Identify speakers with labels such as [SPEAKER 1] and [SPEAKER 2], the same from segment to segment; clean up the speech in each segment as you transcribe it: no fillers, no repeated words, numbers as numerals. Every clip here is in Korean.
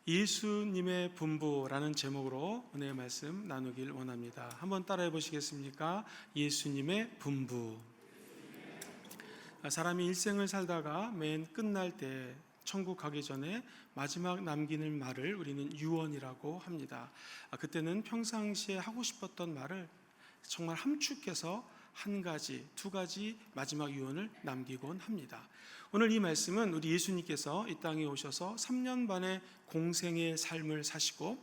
[SPEAKER 1] 예수님의 분부라는 제목으로 은혜의 말씀 나누길 원합니다. 한번 따라해 보시겠습니까? 예수님의 분부. 사람이 일생을 살다가 맨 끝날 때 천국 가기 전에 마지막 남기는 말을 우리는 유언이라고 합니다. 그때는 평상시에 하고 싶었던 말을 정말 함축해서 한 가지, 두 가지 마지막 유언을 남기곤 합니다. 오늘 이 말씀은 우리 예수님께서 이 땅에 오셔서 3년 반의 공생의 삶을 사시고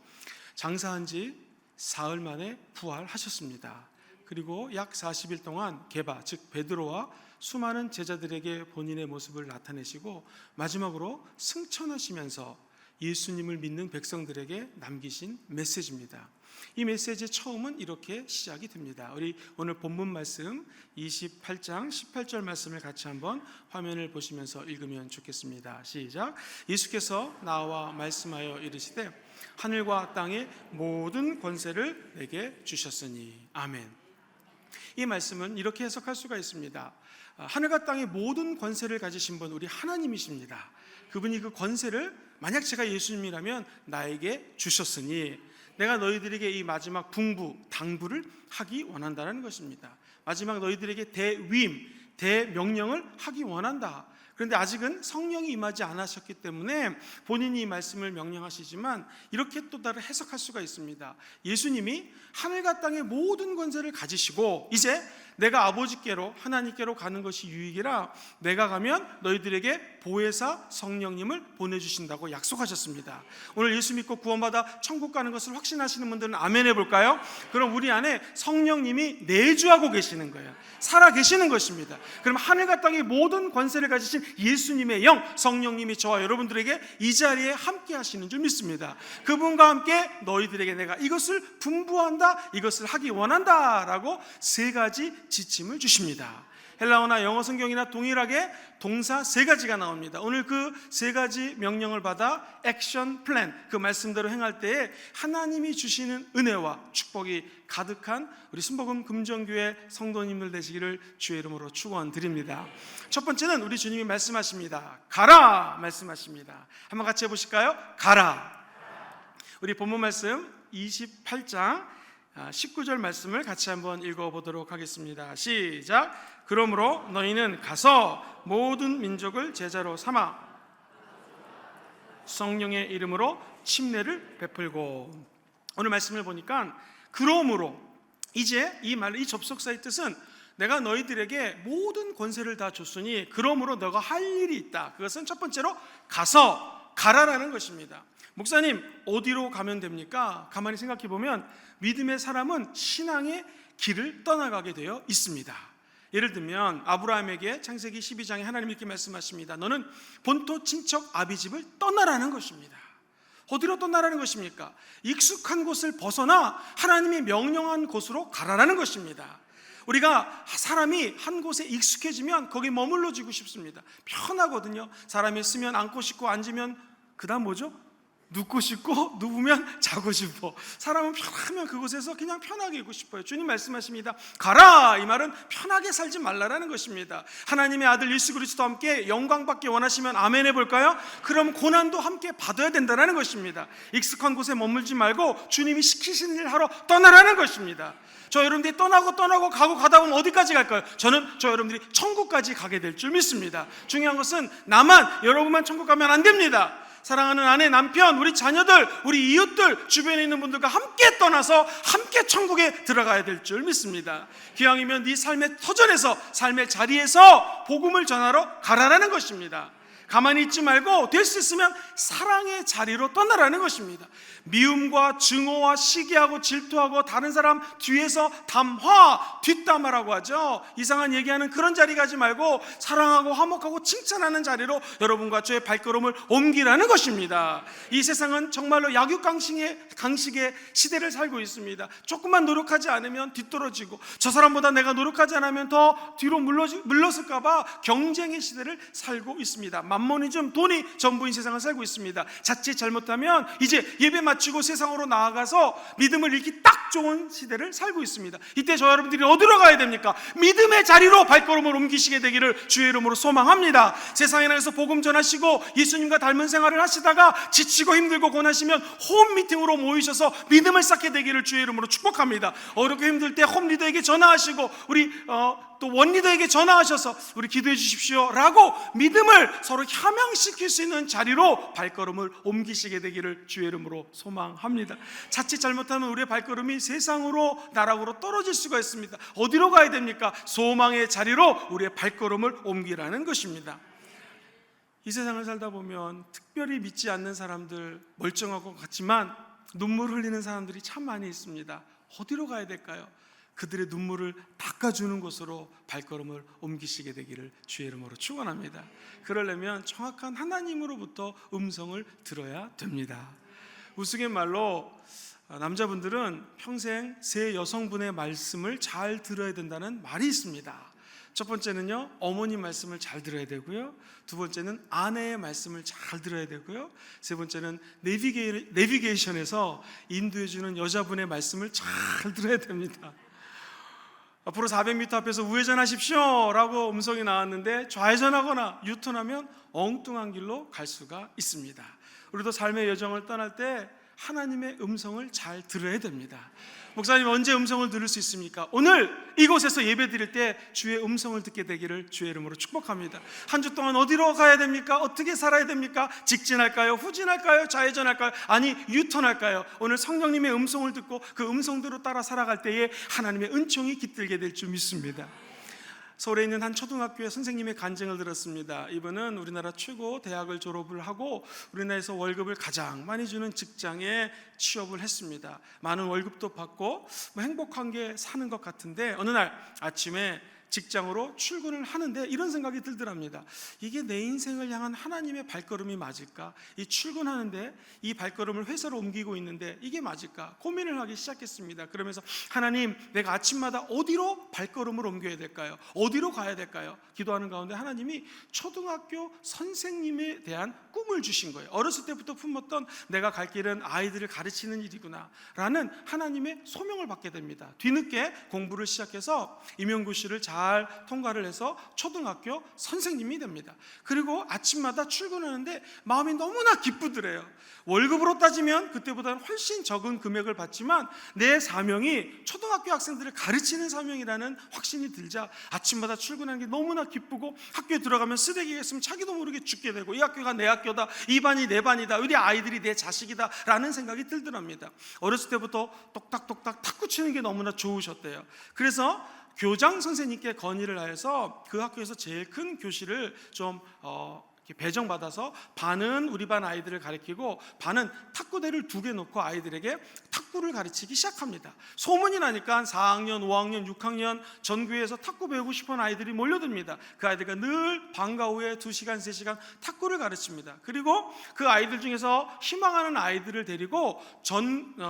[SPEAKER 1] 장사한 지 사흘 만에 부활하셨습니다. 그리고 약 40일 동안 게바, 즉 베드로와 수많은 제자들에게 본인의 모습을 나타내시고 마지막으로 승천하시면서 예수님을 믿는 백성들에게 남기신 메시지입니다. 이 메시지의 처음은 이렇게 시작이 됩니다. 우리 오늘 본문 말씀 28장 18절 말씀을 같이 한번 화면을 보시면서 읽으면 좋겠습니다. 시작. 예수께서 나와 말씀하여 이르시되 하늘과 땅의 모든 권세를 내게 주셨으니. 아멘. 이 말씀은 이렇게 해석할 수가 있습니다. 하늘과 땅의 모든 권세를 가지신 분, 우리 하나님이십니다. 그분이 그 권세를 만약 제가 예수님이라면 나에게 주셨으니 내가 너희들에게 이 마지막 분부, 당부를 하기 원한다는 것입니다. 마지막 너희들에게 대위임, 대명령을 하기 원한다. 그런데 아직은 성령이 임하지 않으셨기 때문에 본인이 이 말씀을 명령하시지만 이렇게 또 다른 해석할 수가 있습니다. 예수님이 하늘과 땅의 모든 권세를 가지시고 이제 내가 아버지께로, 하나님께로 가는 것이 유익이라 내가 가면 너희들에게 보혜사 성령님을 보내주신다고 약속하셨습니다. 오늘 예수 믿고 구원받아 천국 가는 것을 확신하시는 분들은 아멘 해볼까요? 그럼 우리 안에 성령님이 내주하고 계시는 거예요. 살아 계시는 것입니다. 그럼 하늘과 땅의 모든 권세를 가지신 예수님의 영, 성령님이 저와 여러분들에게 이 자리에 함께 하시는 줄 믿습니다. 그분과 함께 너희들에게 내가 이것을 분부한다, 이것을 하기 원한다 라고 세 가지 지침을 주십니다. 헬라어나 영어 성경이나 동일하게 동사 세 가지가 나옵니다. 오늘 그 세 가지 명령을 받아 액션 플랜, 그 말씀대로 행할 때에 하나님이 주시는 은혜와 축복이 가득한 우리 순복음 금정교회 성도님들 되시기를 주의 이름으로 축원드립니다. 첫 번째는 우리 주님이 말씀하십니다. 가라 말씀하십니다. 한번 같이 해보실까요? 가라. 우리 본문 말씀 28장 19절 말씀을 같이 한번 읽어보도록 하겠습니다. 시작. 그러므로 너희는 가서 모든 민족을 제자로 삼아 성령의 이름으로 침례를 베풀고. 오늘 말씀을 보니까 그러므로, 이제 이 말, 이 접속사의 뜻은 내가 너희들에게 모든 권세를 다 줬으니 그러므로 너가 할 일이 있다. 그것은 첫 번째로 가서, 가라라는 것입니다. 목사님, 어디로 가면 됩니까? 가만히 생각해 보면 믿음의 사람은 신앙의 길을 떠나가게 되어 있습니다. 예를 들면 아브라함에게 창세기 12장에 하나님 이렇게 말씀하십니다. 너는 본토 친척 아비집을 떠나라는 것입니다. 어디로 떠나라는 것입니까? 익숙한 곳을 벗어나 하나님이 명령한 곳으로 가라라는 것입니다. 우리가 사람이 한 곳에 익숙해지면 거기 머물러지고 싶습니다. 편하거든요. 사람이 쓰면 앉고 싶고, 앉으면 그 다음 뭐죠? 눕고 싶고, 누우면 자고 싶어. 사람은 편하면 그곳에서 그냥 편하게 있고 싶어요. 주님 말씀하십니다. 가라! 이 말은 편하게 살지 말라라는 것입니다. 하나님의 아들 예수 그리스도와 함께 영광 받기 원하시면 아멘 해볼까요? 그럼 고난도 함께 받아야 된다는 것입니다. 익숙한 곳에 머물지 말고 주님이 시키시는 일 하러 떠나라는 것입니다. 저 여러분들이 떠나고 가고 가다 보면 어디까지 갈까요? 저는 저 여러분들이 천국까지 가게 될 줄 믿습니다. 중요한 것은 나만, 여러분만 천국 가면 안 됩니다. 사랑하는 아내, 남편, 우리 자녀들, 우리 이웃들, 주변에 있는 분들과 함께 떠나서 함께 천국에 들어가야 될 줄 믿습니다. 기왕이면 네 삶의 터전에서, 삶의 자리에서 복음을 전하러 가라라는 것입니다. 가만히 있지 말고 될 수 있으면 사랑의 자리로 떠나라는 것입니다. 미움과 증오와 시기하고 질투하고 다른 사람 뒤에서 담화, 뒷담화라고 하죠. 이상한 얘기하는 그런 자리 가지 말고 사랑하고 화목하고 칭찬하는 자리로 여러분과 저의 발걸음을 옮기라는 것입니다. 이 세상은 정말로 약육강식의 시대를 살고 있습니다. 조금만 노력하지 않으면 뒤떨어지고, 저 사람보다 내가 노력하지 않으면 더 뒤로 물러설까 봐 경쟁의 시대를 살고 있습니다. 만모니즘, 돈이 전부인 세상을 살고 있습니다. 자칫 잘못하면 이제 예배 마치고 세상으로 나아가서 믿음을 잃기 딱 좋은 시대를 살고 있습니다. 이때 저 여러분들이 어디로 가야 됩니까? 믿음의 자리로 발걸음을 옮기시게 되기를 주의 이름으로 소망합니다. 세상에 나가서 복음 전하시고 예수님과 닮은 생활을 하시다가 지치고 힘들고 고나시면 홈 미팅으로 모이셔서 믿음을 쌓게 되기를 주의 이름으로 축복합니다. 어렵고 힘들 때 홈 리더에게 전화하시고 우리 또 원 리더에게 전화하셔서 우리 기도해 주십시오 라고 믿음을 서로 함양시킬 수 있는 자리로 발걸음을 옮기시게 되기를 주의 이름으로 소망합니다. 자칫 잘못하면 우리의 발걸음이 세상으로 나락으로 떨어질 수가 있습니다. 어디로 가야 됩니까? 소망의 자리로 우리의 발걸음을 옮기라는 것입니다. 이 세상을 살다 보면 특별히 믿지 않는 사람들, 멀쩡하고 것 같지만 눈물 흘리는 사람들이 참 많이 있습니다. 어디로 가야 될까요? 그들의 눈물을 닦아주는 곳으로 발걸음을 옮기시게 되기를 주의 이름으로 축원합니다. 그러려면 정확한 하나님으로부터 음성을 들어야 됩니다. 우스갯말로 남자분들은 평생 세 여성분의 말씀을 잘 들어야 된다는 말이 있습니다. 첫 번째는요, 어머니 말씀을 잘 들어야 되고요, 두 번째는 아내의 말씀을 잘 들어야 되고요, 세 번째는 내비게이션에서 인도해주는 여자분의 말씀을 잘 들어야 됩니다. 앞으로 400m 앞에서 우회전하십시오 라고 음성이 나왔는데 좌회전하거나 유턴하면 엉뚱한 길로 갈 수가 있습니다. 우리도 삶의 여정을 떠날 때 하나님의 음성을 잘 들어야 됩니다. 목사님, 언제 음성을 들을 수 있습니까? 오늘 이곳에서 예배 드릴 때 주의 음성을 듣게 되기를 주의 이름으로 축복합니다. 한 주 동안 어디로 가야 됩니까? 어떻게 살아야 됩니까? 직진할까요? 후진할까요? 좌회전할까요? 아니 유턴할까요? 오늘 성령님의 음성을 듣고 그 음성대로 따라 살아갈 때에 하나님의 은총이 깃들게 될 줄 믿습니다. 서울에 있는 한 초등학교의 선생님의 간증을 들었습니다. 이분은 우리나라 최고 대학을 졸업을 하고 우리나라에서 월급을 가장 많이 주는 직장에 취업을 했습니다. 많은 월급도 받고 행복한 게 사는 것 같은데 어느 날 아침에 직장으로 출근을 하는데 이런 생각이 들더랍니다. 이게 내 인생을 향한 하나님의 발걸음이 맞을까? 이 출근하는데 이 발걸음을 회사로 옮기고 있는데 이게 맞을까? 고민을 하기 시작했습니다. 그러면서 하나님, 내가 아침마다 어디로 발걸음을 옮겨야 될까요? 어디로 가야 될까요? 기도하는 가운데 하나님이 초등학교 선생님에 대한 꿈을 주신 거예요. 어렸을 때부터 품었던 내가 갈 길은 아이들을 가르치는 일이구나 라는 하나님의 소명을 받게 됩니다. 뒤늦게 공부를 시작해서 임용고시를 잘 통과를 해서 초등학교 선생님이 됩니다. 그리고 아침마다 출근하는데 마음이 너무나 기쁘더래요. 월급으로 따지면 그때보다는 훨씬 적은 금액을 받지만 내 사명이 초등학교 학생들을 가르치는 사명이라는 확신이 들자 아침마다 출근하는 게 너무나 기쁘고 학교에 들어가면 쓰레기가 있으면 자기도 모르게 죽게 되고 이 학교가 내 학교다, 이 반이 내 반이다, 우리 아이들이 내 자식이다 라는 생각이 들더랍니다. 어렸을 때부터 똑딱똑딱 탁구 치는 게 너무나 좋으셨대요. 그래서 교장 선생님께 건의를 하여서 그 학교에서 제일 큰 교실을 좀 배정받아서 반은 우리 반 아이들을 가르치고 반은 탁구대를 2개 놓고 아이들에게 탁구를 가르치기 시작합니다. 소문이 나니까 4학년, 5학년, 6학년 전교에서 탁구 배우고 싶은 아이들이 몰려듭니다. 그 아이들과 늘 방과 후에 2시간, 3시간 탁구를 가르칩니다. 그리고 그 아이들 중에서 희망하는 아이들을 데리고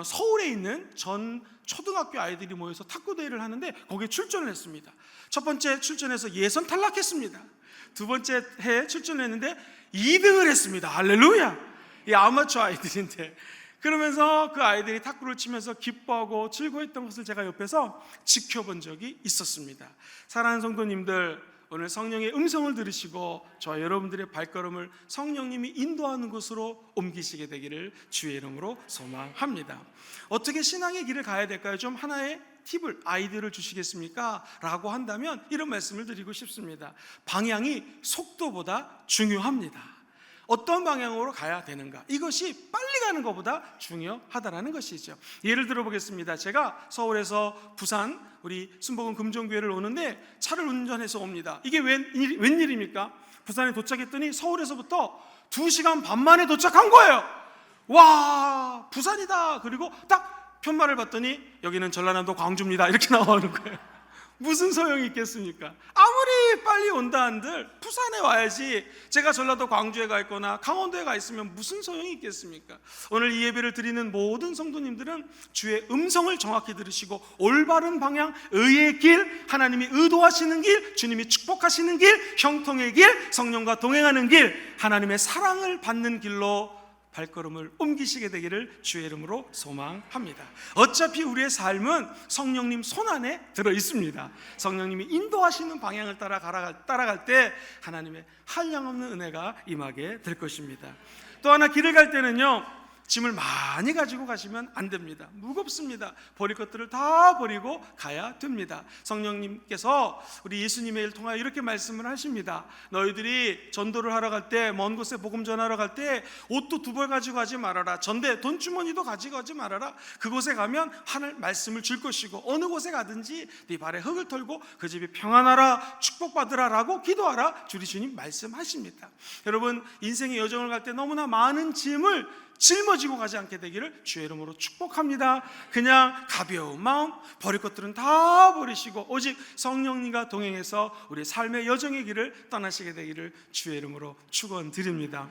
[SPEAKER 1] 서울에 있는 전 초등학교 아이들이 모여서 탁구 대회를 하는데 거기에 출전을 했습니다. 첫 번째 출전해서 예선 탈락했습니다. 두 번째 해에 출전했는데 2등을 했습니다. 할렐루야! 이 아마추어 아이들인데 그러면서 그 아이들이 탁구를 치면서 기뻐하고 즐거워했던 것을 제가 옆에서 지켜본 적이 있었습니다. 사랑하는 성도님들, 오늘 성령의 음성을 들으시고 저와 여러분들의 발걸음을 성령님이 인도하는 곳으로 옮기시게 되기를 주의 이름으로 소망합니다. 어떻게 신앙의 길을 가야 될까요? 좀 하나의 팁을, 아이디어를 주시겠습니까? 라고 한다면 이런 말씀을 드리고 싶습니다. 방향이 속도보다 중요합니다. 어떤 방향으로 가야 되는가, 이것이 빨리 가는 것보다 중요하다는 것이죠. 예를 들어 보겠습니다. 제가 서울에서 부산 우리 순복음 금종교회를 오는데 차를 운전해서 옵니다. 이게 웬일입니까? 부산에 도착했더니 서울에서부터 2시간 반 만에 도착한 거예요. 와, 부산이다. 그리고 딱 편말을 봤더니 여기는 전라남도 광주입니다 이렇게 나오는 거예요. 무슨 소용이 있겠습니까? 아무리 빨리 온다 한들 부산에 와야지. 제가 전라도 광주에 가 있거나 강원도에 가 있으면 무슨 소용이 있겠습니까? 오늘 이 예배를 드리는 모든 성도님들은 주의 음성을 정확히 들으시고 올바른 방향, 의의 길, 하나님이 의도하시는 길, 주님이 축복하시는 길, 형통의 길, 성령과 동행하는 길, 하나님의 사랑을 받는 길로 발걸음을 옮기시게 되기를 주의 이름으로 소망합니다. 어차피 우리의 삶은 성령님 손안에 들어 있습니다. 성령님이 인도하시는 방향을 따라갈 때 하나님의 한량없는 은혜가 임하게 될 것입니다. 또 하나, 길을 갈 때는요, 짐을 많이 가지고 가시면 안 됩니다. 무겁습니다. 버릴 것들을 다 버리고 가야 됩니다. 성령님께서 우리 예수님의 일을 통하여 이렇게 말씀을 하십니다. 너희들이 전도를 하러 갈 때, 먼 곳에 복음 전하러 갈 때 옷도 2벌 가지고 가지 말아라. 전대 돈주머니도 가지고 가지 말아라. 그곳에 가면 하늘 말씀을 줄 것이고 어느 곳에 가든지 네 발에 흙을 털고 그 집이 평안하라, 축복받으라 라고 기도하라. 주리 주님 말씀하십니다. 여러분, 인생의 여정을 갈 때 너무나 많은 짐을 짊어지고 가지 않게 되기를 주의 이름으로 축복합니다. 그냥 가벼운 마음, 버릴 것들은 다 버리시고 오직 성령님과 동행해서 우리 삶의 여정의 길을 떠나시게 되기를 주의 이름으로 축원드립니다.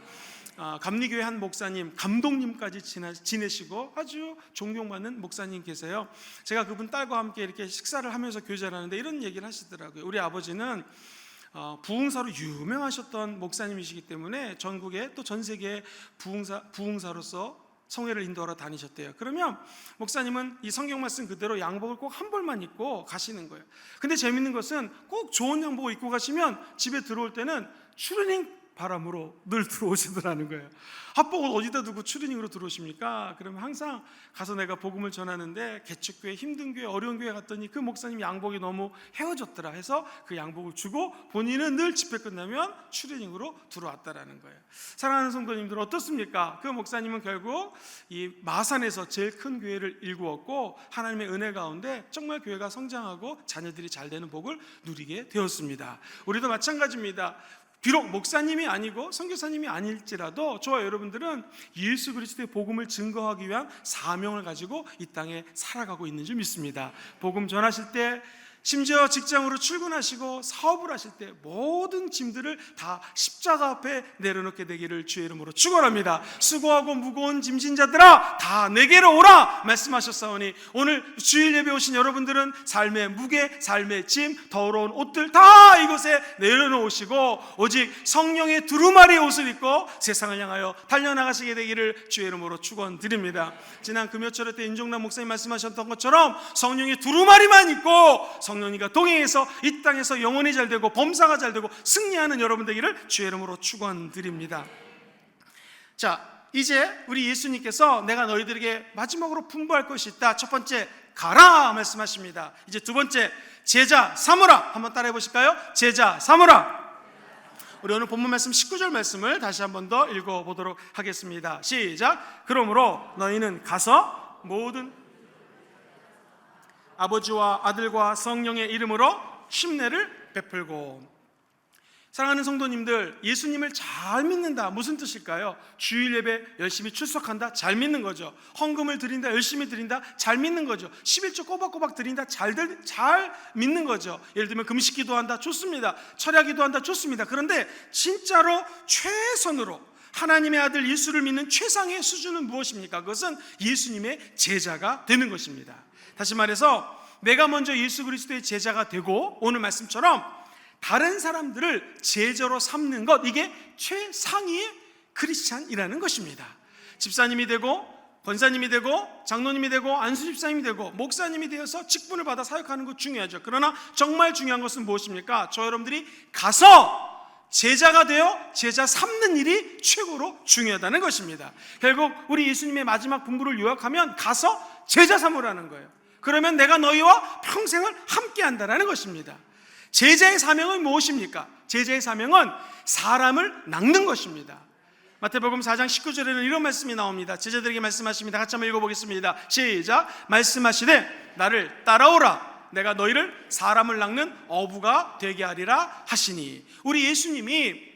[SPEAKER 1] 감리교회 한 목사님, 감독님까지 지내시고 아주 존경받는 목사님 계세요. 제가 그분 딸과 함께 이렇게 식사를 하면서 교제를 하는데 이런 얘기를 하시더라고요. 우리 아버지는 부흥사로 유명하셨던 목사님이시기 때문에 전국에 또 전 세계에 부흥사로서 성회를 인도하러 다니셨대요. 그러면 목사님은 이 성경 말씀 그대로 양복을 꼭 한 벌만 입고 가시는 거예요. 근데 재밌는 것은 꼭 좋은 양복을 입고 가시면 집에 들어올 때는 추리닝 바람으로 늘 들어오시더라는 거예요. 합복을 어디다 두고 추리닝으로 들어오십니까? 그러면 항상 가서 내가 복음을 전하는데 개척교회, 힘든 교회, 어려운 교회 갔더니 그 목사님 양복이 너무 헤어졌더라 해서 그 양복을 주고 본인은 늘 집회 끝나면 추리닝으로 들어왔다라는 거예요. 사랑하는 성도님들 어떻습니까? 그 목사님은 결국 이 마산에서 제일 큰 교회를 일구었고 하나님의 은혜 가운데 정말 교회가 성장하고 자녀들이 잘 되는 복을 누리게 되었습니다. 우리도 마찬가지입니다. 비록 목사님이 아니고 선교사님이 아닐지라도 저와 여러분들은 예수 그리스도의 복음을 증거하기 위한 사명을 가지고 이 땅에 살아가고 있는 줄 믿습니다. 복음 전하실 때, 심지어 직장으로 출근하시고 사업을 하실 때 모든 짐들을 다 십자가 앞에 내려놓게 되기를 주의 이름으로 축원합니다. 수고하고 무거운 짐진 자들아 다 내게로 오라 말씀하셨사오니 오늘 주일 예배 오신 여러분들은 삶의 무게, 삶의 짐, 더러운 옷들 다 이곳에 내려놓으시고 오직 성령의 두루마리 옷을 입고 세상을 향하여 달려나가시게 되기를 주의 이름으로 축원드립니다. 지난 금요철에 때 인종남 목사님 말씀하셨던 것처럼 성령의 두루마리만 입고 성령님과 동행해서 이 땅에서 영혼이 잘 되고 범사가 잘 되고 승리하는 여러분 되기를 주의 이름으로 축원드립니다. 자, 이제 우리 예수님께서 내가 너희들에게 마지막으로 분부할 것이 있다. 첫 번째, 가라 말씀하십니다. 이제 두 번째, 제자 삼으라. 한번 따라해 보실까요? 제자 삼으라. 우리 오늘 본문 말씀 19절 말씀을 다시 한번 더 읽어보도록 하겠습니다. 시작. 그러므로 너희는 가서 모든 아버지와 아들과 성령의 이름으로 심례를 베풀고. 사랑하는 성도님들, 예수님을 잘 믿는다 무슨 뜻일까요? 주일 예배 열심히 출석한다 잘 믿는 거죠. 헌금을 드린다 열심히 드린다 잘 믿는 거죠. 11조 꼬박꼬박 드린다 잘 믿는 거죠. 예를 들면 금식 기도한다 좋습니다. 철야 기도한다 좋습니다. 그런데 진짜로 최선으로 하나님의 아들 예수를 믿는 최상의 수준은 무엇입니까? 그것은 예수님의 제자가 되는 것입니다. 다시 말해서 내가 먼저 예수 그리스도의 제자가 되고 오늘 말씀처럼 다른 사람들을 제자로 삼는 것, 이게 최상위의 크리스찬이라는 것입니다. 집사님이 되고 권사님이 되고 장로님이 되고 안수집사님이 되고 목사님이 되어서 직분을 받아 사역하는 것 중요하죠. 그러나 정말 중요한 것은 무엇입니까? 저 여러분들이 가서 제자가 되어 제자 삼는 일이 최고로 중요하다는 것입니다. 결국 우리 예수님의 마지막 분부를 요약하면 가서 제자 삼으라는 거예요. 그러면 내가 너희와 평생을 함께 한다는 것입니다. 제자의 사명은 무엇입니까? 제자의 사명은 사람을 낚는 것입니다. 마태복음 4장 19절에는 이런 말씀이 나옵니다. 제자들에게 말씀하십니다. 같이 한번 읽어보겠습니다. 시작. 말씀하시되 나를 따라오라. 내가 너희를 사람을 낚는 어부가 되게 하리라 하시니. 우리 예수님이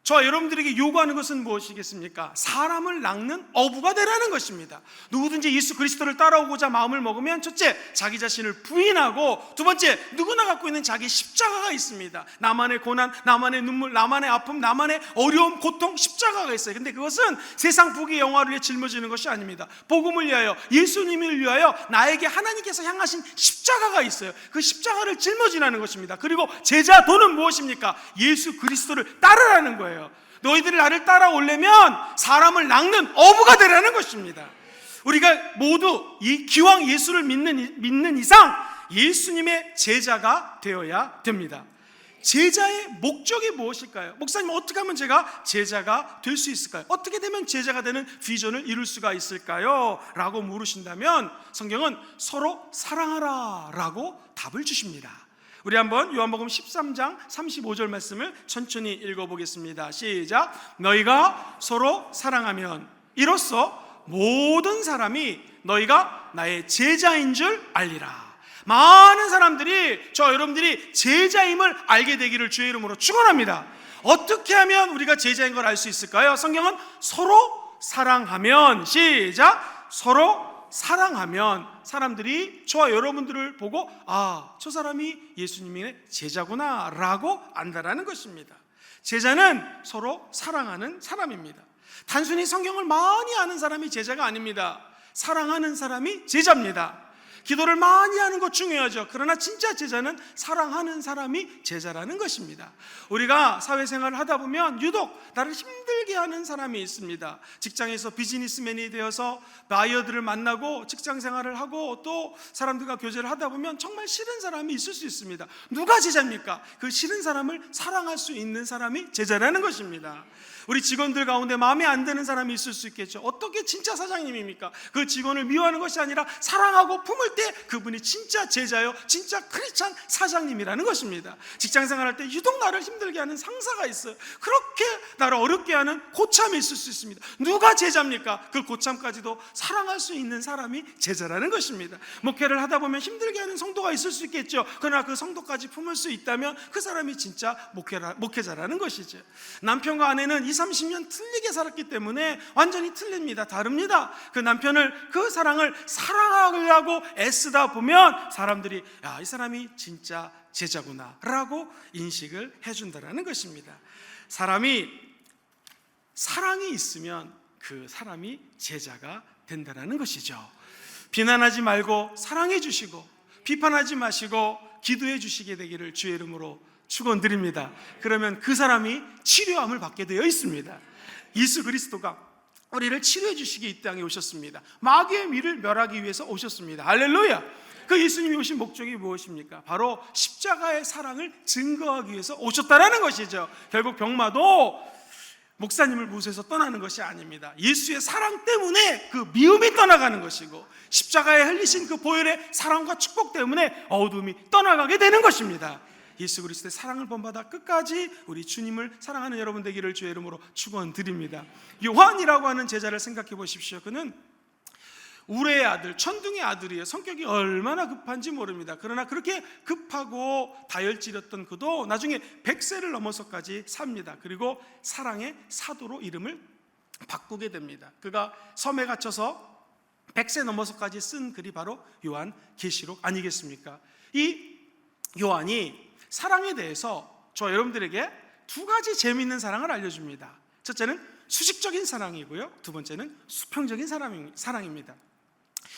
[SPEAKER 1] 저와 여러분들에게 요구하는 것은 무엇이겠습니까? 사람을 낚는 어부가 되라는 것입니다. 누구든지 예수 그리스도를 따라오고자 마음을 먹으면 첫째, 자기 자신을 부인하고 두 번째, 누구나 갖고 있는 자기 십자가가 있습니다. 나만의 고난, 나만의 눈물, 나만의 아픔, 나만의 어려움, 고통, 십자가가 있어요. 근데 그것은 세상 부귀 영화를 위해 짊어지는 것이 아닙니다. 복음을 위하여, 예수님을 위하여 나에게 하나님께서 향하신 십자가가 있어요. 그 십자가를 짊어지라는 것입니다. 그리고 제자도는 무엇입니까? 예수 그리스도를 따르라는 거예요. 너희들이 나를 따라오려면 사람을 낚는 어부가 되라는 것입니다. 우리가 모두 기왕 예수를 믿는 이상 예수님의 제자가 되어야 됩니다. 제자의 목적이 무엇일까요? 목사님, 어떻게 하면 제가 제자가 될 수 있을까요? 어떻게 되면 제자가 되는 비전을 이룰 수가 있을까요? 라고 물으신다면 성경은 서로 사랑하라 라고 답을 주십니다. 우리 한번 요한복음 13장 35절 말씀을 천천히 읽어보겠습니다. 시작. 너희가 서로 사랑하면 이로써 모든 사람이 너희가 나의 제자인 줄 알리라. 많은 사람들이, 저 여러분들이 제자임을 알게 되기를 주의 이름으로 축원합니다. 어떻게 하면 우리가 제자인 걸 알 수 있을까요? 성경은 서로 사랑하면, 시작, 서로 사랑하면 사람들이 저와 여러분들을 보고 저 사람이 예수님의 제자구나 라고 안다라는 것입니다. 제자는 서로 사랑하는 사람입니다. 단순히 성경을 많이 아는 사람이 제자가 아닙니다. 사랑하는 사람이 제자입니다. 기도를 많이 하는 것 중요하죠. 그러나 진짜 제자는 사랑하는 사람이 제자라는 것입니다. 우리가 사회생활을 하다 보면 유독 나를 힘들게 하는 사람이 있습니다. 직장에서 비즈니스맨이 되어서 바이어들을 만나고 직장생활을 하고 또 사람들과 교제를 하다 보면 정말 싫은 사람이 있을 수 있습니다. 누가 제자입니까? 그 싫은 사람을 사랑할 수 있는 사람이 제자라는 것입니다. 우리 직원들 가운데 마음에 안 드는 사람이 있을 수 있겠죠. 어떻게 진짜 사장님입니까? 그 직원을 미워하는 것이 아니라 사랑하고 품을 때 그분이 진짜 제자요, 진짜 크리스찬 사장님이라는 것입니다. 직장생활할 때 유독 나를 힘들게 하는 상사가 있어요. 그렇게 나를 어렵게 하는 고참이 있을 수 있습니다. 누가 제자입니까? 그 고참까지도 사랑할 수 있는 사람이 제자라는 것입니다. 목회를 하다 보면 힘들게 하는 성도가 있을 수 있겠죠. 그러나 그 성도까지 품을 수 있다면 그 사람이 진짜 목회자라는 것이죠. 남편과 아내는 30년 틀리게 살았기 때문에 완전히 틀립니다. 다릅니다. 그 남편을, 그 사랑을 사랑하려고 애쓰다 보면 사람들이 이 사람이 진짜 제자구나 라고 인식을 해준다라는 것입니다. 사람이 사랑이 있으면 그 사람이 제자가 된다라는 것이죠. 비난하지 말고 사랑해 주시고 비판하지 마시고 기도해 주시게 되기를 주의 이름으로 축원드립니다. 그러면 그 사람이 치료함을 받게 되어 있습니다. 예수 그리스도가 우리를 치료해 주시기 이 땅에 오셨습니다. 마귀의 미를 멸하기 위해서 오셨습니다. 할렐루야. 그 예수님이 오신 목적이 무엇입니까? 바로 십자가의 사랑을 증거하기 위해서 오셨다라는 것이죠. 결국 병마도 목사님을 무시해서 떠나는 것이 아닙니다. 예수의 사랑 때문에 그 미움이 떠나가는 것이고 십자가에 흘리신 그 보혈의 사랑과 축복 때문에 어두움이 떠나가게 되는 것입니다. 예수 그리스도의 사랑을 본받아 끝까지 우리 주님을 사랑하는 여러분 되기를 주의 이름으로 축원드립니다. 요한이라고 하는 제자를 생각해 보십시오. 그는 우레의 아들, 천둥의 아들이에요. 성격이 얼마나 급한지 모릅니다. 그러나 그렇게 급하고 다혈질이었던 그도 나중에 100세를 넘어서까지 삽니다. 그리고 사랑의 사도로 이름을 바꾸게 됩니다. 그가 섬에 갇혀서 100세 넘어서까지 쓴 글이 바로 요한계시록 아니겠습니까? 이 요한이 사랑에 대해서 저 여러분들에게 두 가지 재미있는 사랑을 알려줍니다. 첫째는 수직적인 사랑이고요, 두 번째는 수평적인 사랑입니다.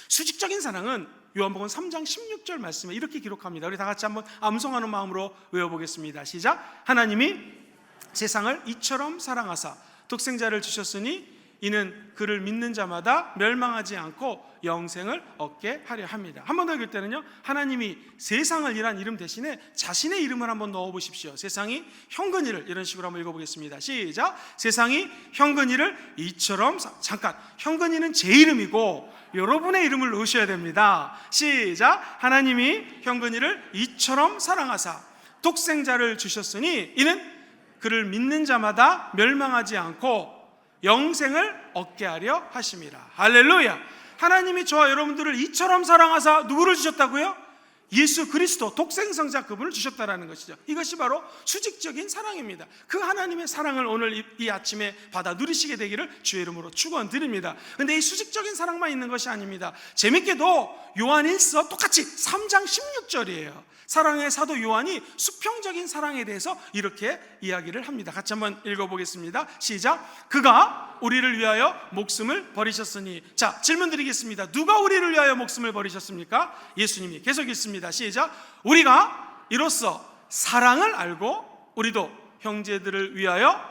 [SPEAKER 1] 수직적인 사랑은 요한복음 3장 16절 말씀에 이렇게 기록합니다. 우리 다 같이 한번 암송하는 마음으로 외워보겠습니다. 시작. 하나님이 세상을 이처럼 사랑하사 독생자를 주셨으니 이는 그를 믿는 자마다 멸망하지 않고 영생을 얻게 하려 합니다. 한 번 더 읽을 때는요, 하나님이 세상을 이란 이름 대신에 자신의 이름을 한번 넣어보십시오. 세상이 현근이를, 이런 식으로 한번 읽어보겠습니다. 시작. 세상이 현근이를 이처럼 잠깐, 현근이는 제 이름이고 여러분의 이름을 넣으셔야 됩니다. 시작. 하나님이 현근이를 이처럼 사랑하사 독생자를 주셨으니 이는 그를 믿는 자마다 멸망하지 않고 영생을 얻게 하려 하심이라. 할렐루야. 하나님이 저와 여러분들을 이처럼 사랑하사 누구를 주셨다고요? 예수 그리스도 독생성자 그분을 주셨다라는 것이죠. 이것이 바로 수직적인 사랑입니다. 그 하나님의 사랑을 오늘 이 아침에 받아 누리시게 되기를 주의 이름으로 축원드립니다. 그런데 이 수직적인 사랑만 있는 것이 아닙니다. 재밌게도 요한일서 똑같이 3장 16절이에요. 사랑의 사도 요한이 수평적인 사랑에 대해서 이렇게 이야기를 합니다. 같이 한번 읽어보겠습니다. 시작. 그가 우리를 위하여 목숨을 버리셨으니. 자, 질문 드리겠습니다. 누가 우리를 위하여 목숨을 버리셨습니까? 예수님이. 계속 읽습니다. 시작. 우리가 이로써 사랑을 알고 우리도 형제들을 위하여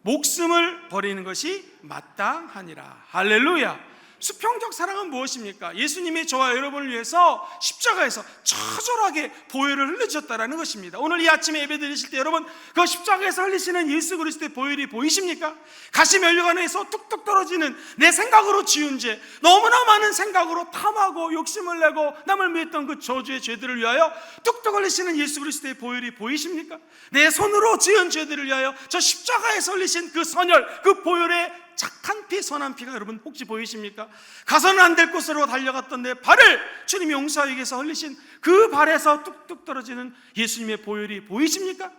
[SPEAKER 1] 목숨을 버리는 것이 마땅하니라. 할렐루야. 수평적 사랑은 무엇입니까? 예수님이 저와 여러분을 위해서 십자가에서 처절하게 보혈을 흘려주셨다는 것입니다. 오늘 이 아침에 예배 드리실 때 여러분, 그 십자가에서 흘리시는 예수 그리스도의 보혈이 보이십니까? 가시 면류관에서 뚝뚝 떨어지는 내 생각으로 지은 죄, 너무나 많은 생각으로 탐하고 욕심을 내고 남을 미했던 그 저주의 죄들을 위하여 뚝뚝 흘리시는 예수 그리스도의 보혈이 보이십니까? 내 손으로 지은 죄들을 위하여 저 십자가에서 흘리신 그 선혈, 그 보혈의 착한 피, 선한 피가 여러분 혹시 보이십니까? 가서는 안 될 곳으로 달려갔던 내 발을 주님이 용서하기 위해서 흘리신 그 발에서 뚝뚝 떨어지는 예수님의 보혈이 보이십니까?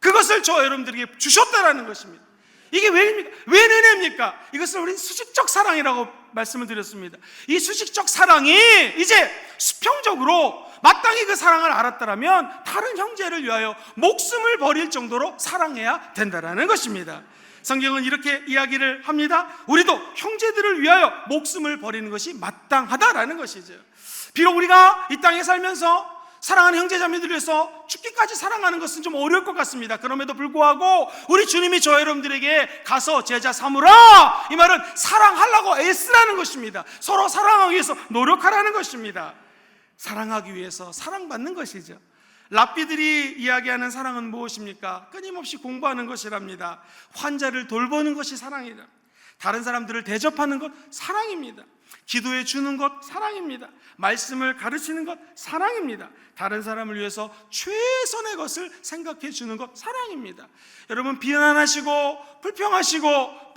[SPEAKER 1] 그것을 저 여러분들에게 주셨다라는 것입니다. 이게 왜입니까? 왜 은혜입니까? 이것을 우리는 수직적 사랑이라고 말씀을 드렸습니다. 이 수직적 사랑이 이제 수평적으로 마땅히 그 사랑을 알았다면 다른 형제를 위하여 목숨을 버릴 정도로 사랑해야 된다라는 것입니다. 성경은 이렇게 이야기를 합니다. 우리도 형제들을 위하여 목숨을 버리는 것이 마땅하다라는 것이죠. 비록 우리가 이 땅에 살면서 사랑하는 형제자매들을 위해서 죽기까지 사랑하는 것은 좀 어려울 것 같습니다. 그럼에도 불구하고 우리 주님이 저 여러분들에게 가서 제자 삼으라, 이 말은 사랑하려고 애쓰라는 것입니다. 서로 사랑하기 위해서 노력하라는 것입니다. 사랑하기 위해서 사랑받는 것이죠. 랍비들이 이야기하는 사랑은 무엇입니까? 끊임없이 공부하는 것이랍니다. 환자를 돌보는 것이 사랑이다. 다른 사람들을 대접하는 것 사랑입니다. 기도해 주는 것 사랑입니다. 말씀을 가르치는 것 사랑입니다. 다른 사람을 위해서 최선의 것을 생각해 주는 것 사랑입니다. 여러분, 비난하시고 불평하시고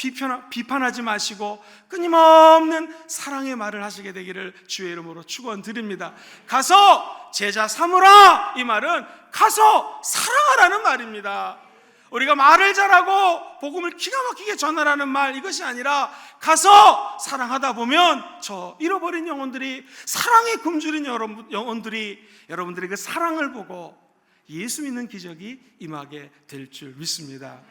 [SPEAKER 1] 비판하지 마시고 끊임없는 사랑의 말을 하시게 되기를 주의 이름으로 축원드립니다. 가서 제자 삼으라, 이 말은 가서 사랑하라는 말입니다. 우리가 말을 잘하고 복음을 기가 막히게 전하라는 말, 이것이 아니라 가서 사랑하다 보면 저 잃어버린 영혼들이, 사랑에 굶주린 영혼들이 여러분들의 그 사랑을 보고 예수 믿는 기적이 임하게 될 줄 믿습니다.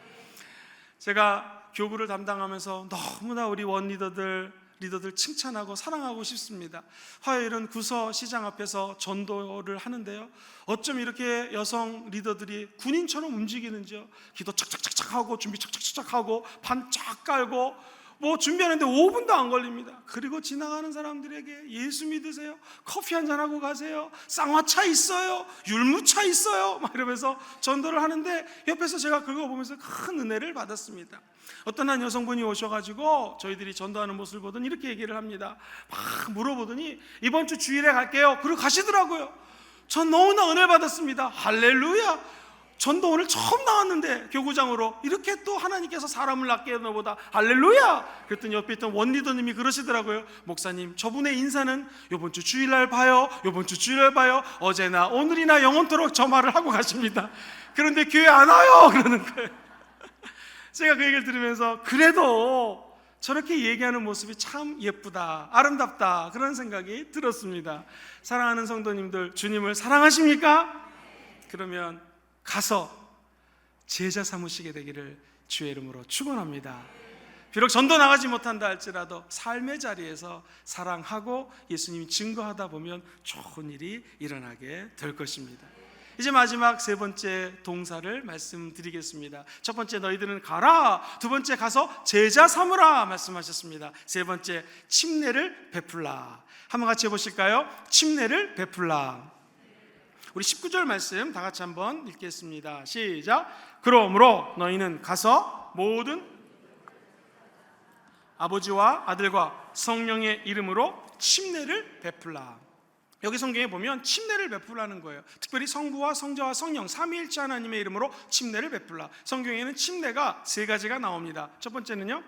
[SPEAKER 1] 제가 교구를 담당하면서 너무나 우리 원 리더들 칭찬하고 사랑하고 싶습니다. 화요일은 구서 시장 앞에서 전도를 하는데요, 어쩜 이렇게 여성 리더들이 군인처럼 움직이는지요. 기도 착착착착 하고 준비 착착착착 하고 판 쫙 깔고 뭐 준비하는데 5분도 안 걸립니다. 그리고 지나가는 사람들에게 예수 믿으세요, 커피 한잔 하고 가세요, 쌍화차 있어요, 율무차 있어요, 막 이러면서 전도를 하는데 옆에서 제가 그거 보면서 큰 은혜를 받았습니다. 어떤 한 여성분이 오셔가지고 저희들이 전도하는 모습을 보더니 이렇게 얘기를 합니다. 막 물어보더니 이번 주 주일에 갈게요. 그리고 가시더라고요. 전 너무나 은혜 받았습니다. 할렐루야. 전도 오늘 처음 나왔는데 교구장으로 이렇게 또 하나님께서 사람을 낫게 하는 것보다 할렐루야. 그랬더니 옆에 있던 원리더님이 그러시더라고요. 목사님, 저분의 인사는 이번 주 주일날 봐요, 이번 주 주일날 봐요, 어제나 오늘이나 영원토록 저 말을 하고 가십니다. 그런데 교회 안 와요 그러는 거예요. 제가 그 얘기를 들으면서 그래도 저렇게 얘기하는 모습이 참 예쁘다, 아름답다, 그런 생각이 들었습니다. 사랑하는 성도님들, 주님을 사랑하십니까? 그러면 가서 제자 삼으시게 되기를 주의 이름으로 축원합니다. 비록 전도 나가지 못한다 할지라도 삶의 자리에서 사랑하고 예수님이 증거하다 보면 좋은 일이 일어나게 될 것입니다. 이제 마지막 세 번째 동사를 말씀드리겠습니다. 첫 번째, 너희들은 가라. 두 번째, 가서 제자 삼으라 말씀하셨습니다. 세 번째, 침례를 베풀라. 한번 같이 해보실까요? 침례를 베풀라. 우리 19절 말씀 다 같이 한번 읽겠습니다. 시작. 그러므로 너희는 가서 모든 아버지와 아들과 성령의 이름으로 침례를 베풀라. 여기 성경에 보면 침례를 베풀라는 거예요. 특별히 성부와 성자와 성령 삼위일체 하나님의 이름으로 침례를 베풀라. 성경에는 침례가 세 가지가 나옵니다. 첫 번째는요,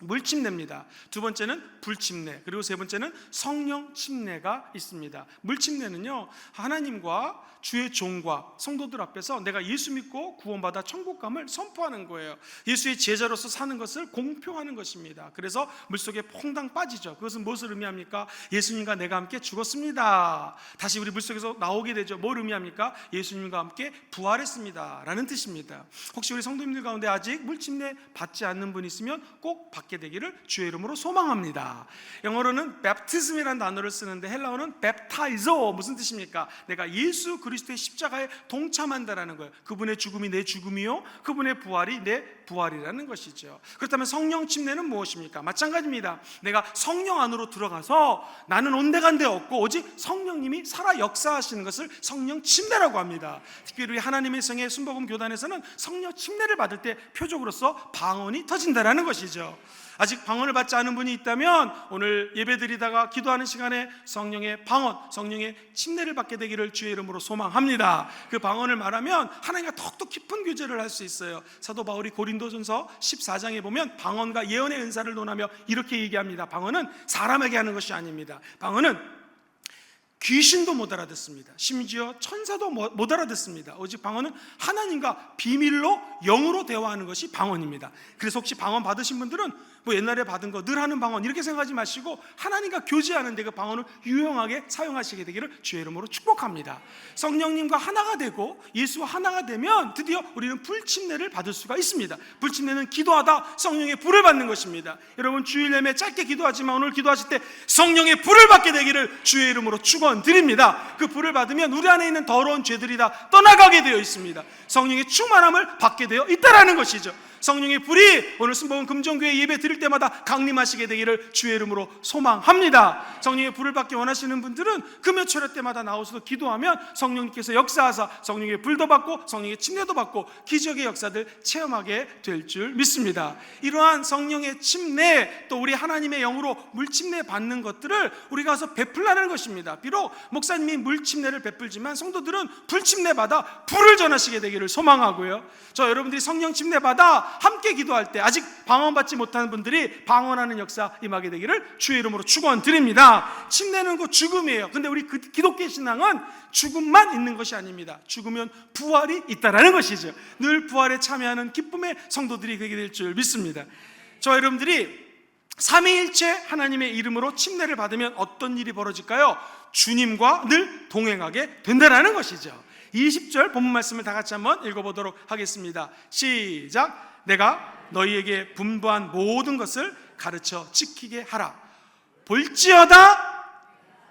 [SPEAKER 1] 물침례입니다. 두 번째는 불침례, 그리고 세 번째는 성령 침례가 있습니다. 물침례는요, 하나님과 주의 종과 성도들 앞에서 내가 예수 믿고 구원받아 천국감을 선포하는 거예요. 예수의 제자로서 사는 것을 공표하는 것입니다. 그래서 물속에 퐁당 빠지죠. 그것은 무엇을 의미합니까? 예수님과 내가 함께 죽었습니다, 다시 우리 물속에서 나오게 되죠. 뭘 의미합니까? 예수님과 함께 부활했습니다 라는 뜻입니다. 혹시 우리 성도님들 가운데 아직 물침례 받지 않는 분이 있으면 꼭 받기 받게 되기를 주의 이름으로 소망합니다. 영어로는 baptism이라는 단어를 쓰는데 헬라어는 baptizo, 무슨 뜻입니까? 내가 예수 그리스도의 십자가에 동참한다라는 거예요. 그분의 죽음이 내 죽음이요, 그분의 부활이 내 부활이라는 것이죠. 그렇다면 성령 침례는 무엇입니까? 마찬가지입니다. 내가 성령 안으로 들어가서 나는 온데간데 없고 오직 성령님이 살아 역사하시는 것을 성령 침례라고 합니다. 특별히 우리 하나님의 성의 순복음 교단에서는 성령 침례를 받을 때 표적으로서 방언이 터진다라는 것이죠. 아직 방언을 받지 않은 분이 있다면 오늘 예배드리다가 기도하는 시간에 성령의 방언, 성령의 침례를 받게 되기를 주의 이름으로 소망합니다. 그 방언을 말하면 하나님과 더욱더 깊은 교제를 할 수 있어요. 사도 바울이 고린도전서 14장에 보면 방언과 예언의 은사를 논하며 이렇게 얘기합니다. 방언은 사람에게 하는 것이 아닙니다. 방언은 귀신도 못 알아듣습니다. 심지어 천사도 못 알아듣습니다. 오직 방언은 하나님과 비밀로 영으로 대화하는 것이 방언입니다. 그래서 혹시 방언 받으신 분들은 뭐 옛날에 받은 거 늘 하는 방언 이렇게 생각하지 마시고 하나님과 교제하는데 그 방언을 유용하게 사용하시게 되기를 주의 이름으로 축복합니다. 성령님과 하나가 되고 예수와 하나가 되면 드디어 우리는 불침례를 받을 수가 있습니다. 불침례는 기도하다 성령의 불을 받는 것입니다. 여러분 주일 예배 짧게 기도하지만 오늘 기도하실 때 성령의 불을 받게 되기를 주의 이름으로 축원드립니다. 그 불을 받으면 우리 안에 있는 더러운 죄들이 다 떠나가게 되어 있습니다. 성령의 충만함을 받게 되어 있다라는 것이죠. 성령의 불이 오늘 순복음 금종교회 예배 드릴 때마다 강림하시게 되기를 주의 이름으로 소망합니다. 성령의 불을 받기 원하시는 분들은 금요철회 때마다 나오셔서 기도하면 성령님께서 역사하사 성령의 불도 받고 성령의 침례도 받고 기적의 역사들 체험하게 될 줄 믿습니다. 이러한 성령의 침례, 또 우리 하나님의 영으로 물침례 받는 것들을 우리가 가서 베풀라는 것입니다. 비록 목사님이 물침례를 베풀지만 성도들은 불침례 받아 불을 전하시게 되기를 소망하고요. 저 여러분들이 성령 침례 받아 함께 기도할 때 아직 방언 받지 못하는 분들이 방언하는 역사 임하게 되기를 주의 이름으로 축원드립니다. 침례는 그 죽음이에요. 근데 우리 기독교 신앙은 죽음만 있는 것이 아닙니다. 죽으면 부활이 있다라는 것이죠. 늘 부활에 참여하는 기쁨의 성도들이 되게 될 줄 믿습니다. 저 여러분들이 삼위일체 하나님의 이름으로 침례를 받으면 어떤 일이 벌어질까요? 주님과 늘 동행하게 된다라는 것이죠. 20절 본문 말씀을 다 같이 한번 읽어보도록 하겠습니다. 시작. 내가 너희에게 분부한 모든 것을 가르쳐 지키게 하라. 볼지어다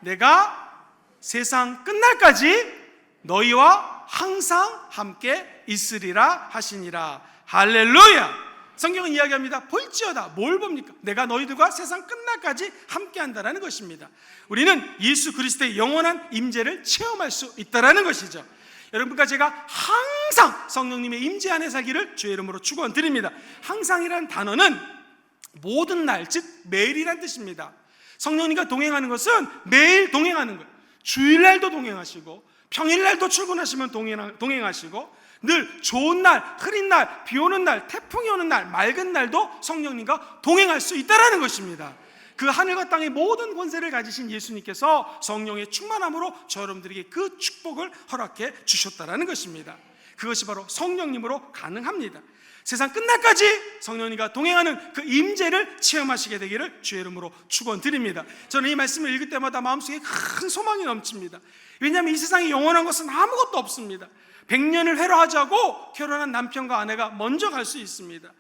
[SPEAKER 1] 내가 세상 끝날까지 너희와 항상 함께 있으리라 하시니라. 할렐루야. 성경은 이야기합니다. 볼지어다. 뭘 봅니까? 내가 너희들과 세상 끝날까지 함께한다라는 것입니다. 우리는 예수 그리스도의 영원한 임재를 체험할 수 있다라는 것이죠. 여러분과 제가 항상 성령님의 임재 안에 살기를 주의 이름으로 축원드립니다. 항상이라는 단어는 모든 날, 즉 매일이란 뜻입니다. 성령님과 동행하는 것은 매일 동행하는 거예요. 주일날도 동행하시고 평일날도 출근하시면 동행하시고 늘 좋은 날, 흐린 날, 비 오는 날, 태풍이 오는 날, 맑은 날도 성령님과 동행할 수 있다는 것입니다. 그 하늘과 땅의 모든 권세를 가지신 예수님께서 성령의 충만함으로 저 여러분들에게 그 축복을 허락해 주셨다는 것입니다. 그것이 바로 성령님으로 가능합니다. 세상 끝날까지 성령님과 동행하는 그 임재를 체험하시게 되기를 주의 이름으로 축원드립니다. 저는 이 말씀을 읽을 때마다 마음속에 큰 소망이 넘칩니다. 왜냐하면 이 세상에 영원한 것은 아무것도 없습니다. 100년을 회로하자고 결혼한 남편과 아내가 먼저 갈 수 있습니다.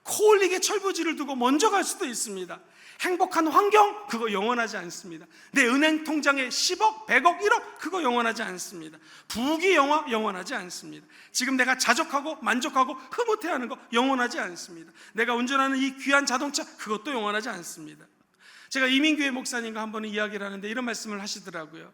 [SPEAKER 1] 코 흘리게 철부지를 두고 먼저 갈 수도 있습니다. 행복한 환경, 그거 영원하지 않습니다. 내 은행 통장에 10억, 100억, 1억, 그거 영원하지 않습니다. 부귀 영화 영원하지 않습니다. 지금 내가 자족하고 만족하고 흐뭇해하는 거 영원하지 않습니다. 내가 운전하는 이 귀한 자동차, 그것도 영원하지 않습니다. 제가 이민교회 목사님과 한 번은 이야기를 하는데 이런 말씀을 하시더라고요.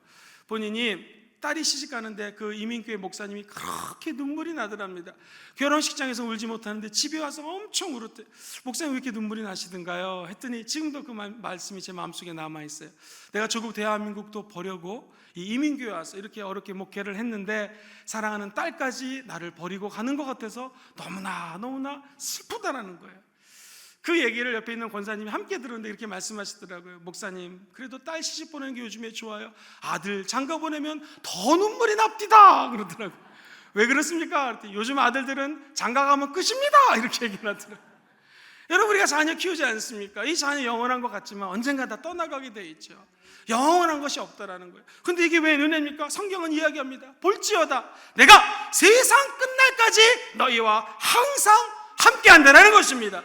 [SPEAKER 1] 본인이 딸이 시집 가는데 그 이민교회 목사님이 그렇게 눈물이 나더랍니다. 결혼식장에서 울지 못하는데 집에 와서 엄청 울었대. 목사님 왜 이렇게 눈물이 나시던가요? 했더니 지금도 그 말씀이 제 마음속에 남아있어요. 내가 조국 대한민국도 버리고 이 이민교회 와서 이렇게 어렵게 목회를 했는데 사랑하는 딸까지 나를 버리고 가는 것 같아서 너무나 슬프다라는 거예요. 그 얘기를 옆에 있는 권사님이 함께 들었는데 이렇게 말씀하시더라고요. 목사님, 그래도 딸 시집 보내는 게 요즘에 좋아요. 아들 장가 보내면 더 눈물이 납디다 그러더라고요. 왜 그렇습니까? 요즘 아들들은 장가 가면 끝입니다 이렇게 얘기를 하더라고요. 여러분, 우리가 자녀 키우지 않습니까? 이 자녀 영원한 것 같지만 언젠가 다 떠나가게 돼 있죠. 영원한 것이 없다라는 거예요. 근데 이게 왜 은혜입니까? 성경은 이야기합니다. 볼지어다 내가 세상 끝날까지 너희와 항상 함께 한다는 것입니다.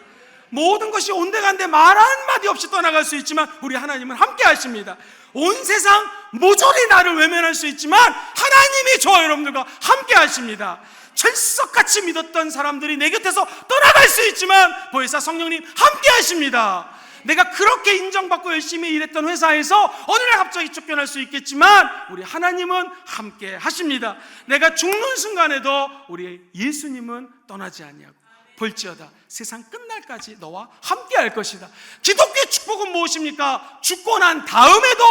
[SPEAKER 1] 모든 것이 온데간데 말 한마디 없이 떠나갈 수 있지만 우리 하나님은 함께 하십니다. 온 세상 모조리 나를 외면할 수 있지만 하나님이 저와 여러분들과 함께 하십니다. 철석같이 믿었던 사람들이 내 곁에서 떠나갈 수 있지만 보혜사 성령님 함께 하십니다. 내가 그렇게 인정받고 열심히 일했던 회사에서 어느 날 갑자기 쫓겨날 수 있겠지만 우리 하나님은 함께 하십니다. 내가 죽는 순간에도 우리 예수님은 떠나지 아니하고 볼지어다 세상 끝날까지 너와 함께 할 것이다. 기독교의 축복은 무엇입니까? 죽고 난 다음에도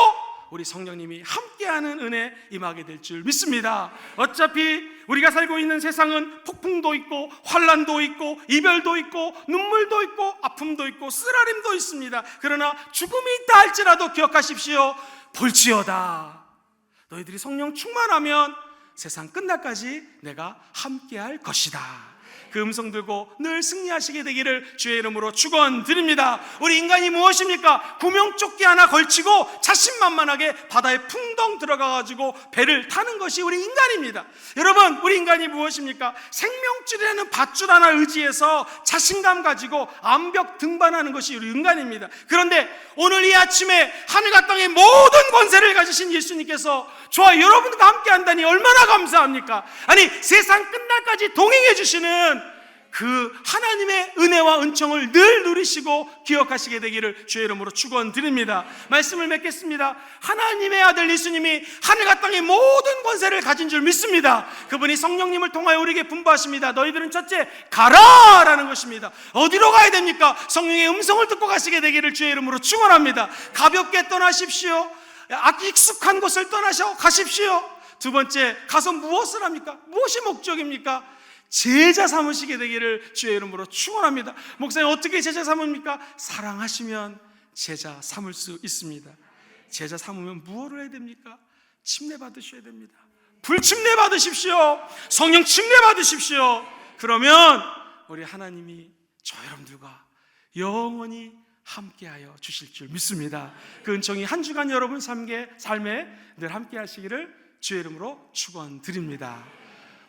[SPEAKER 1] 우리 성령님이 함께하는 은혜 임하게 될 줄 믿습니다. 어차피 우리가 살고 있는 세상은 폭풍도 있고 환난도 있고 이별도 있고 눈물도 있고 아픔도 있고 쓰라림도 있습니다. 그러나 죽음이 있다 할지라도 기억하십시오. 볼지어다 너희들이 성령 충만하면 세상 끝날까지 내가 함께할 것이다. 그 음성 들고 늘 승리하시게 되기를 주의 이름으로 축원드립니다. 우리 인간이 무엇입니까? 구명조끼 하나 걸치고 자신만만하게 바다에 풍덩 들어가가지고 배를 타는 것이 우리 인간입니다. 여러분, 우리 인간이 무엇입니까? 생명줄이라는 밧줄 하나 의지해서 자신감 가지고 암벽 등반하는 것이 우리 인간입니다. 그런데 오늘 이 아침에 하늘과 땅의 모든 권세를 가지신 예수님께서 저와 여러분과 함께 한다니 얼마나 감사합니까? 아니, 세상 끝날까지 동행해 주시는 그 하나님의 은혜와 은총을 늘 누리시고 기억하시게 되기를 주의 이름으로 축원드립니다. 말씀을 맺겠습니다. 하나님의 아들 예수님이 하늘과 땅의 모든 권세를 가진 줄 믿습니다. 그분이 성령님을 통하여 우리에게 분부하십니다. 너희들은 첫째 가라 라는 것입니다. 어디로 가야 됩니까? 성령의 음성을 듣고 가시게 되기를 주의 이름으로 축원합니다. 가볍게 떠나십시오. 익숙한 곳을 떠나셔 가십시오. 두 번째, 가서 무엇을 합니까? 무엇이 목적입니까? 제자 삼으시게 되기를 주의 이름으로 축원합니다. 목사님, 어떻게 제자 삼습니까? 사랑하시면 제자 삼을 수 있습니다. 제자 삼으면 무엇을 해야 됩니까? 침례 받으셔야 됩니다. 불침례 받으십시오. 성령 침례 받으십시오. 그러면 우리 하나님이 저 여러분들과 영원히 함께하여 주실 줄 믿습니다. 그 은총이 한 주간 여러분 삶에 늘 함께 하시기를 주의 이름으로 축원드립니다.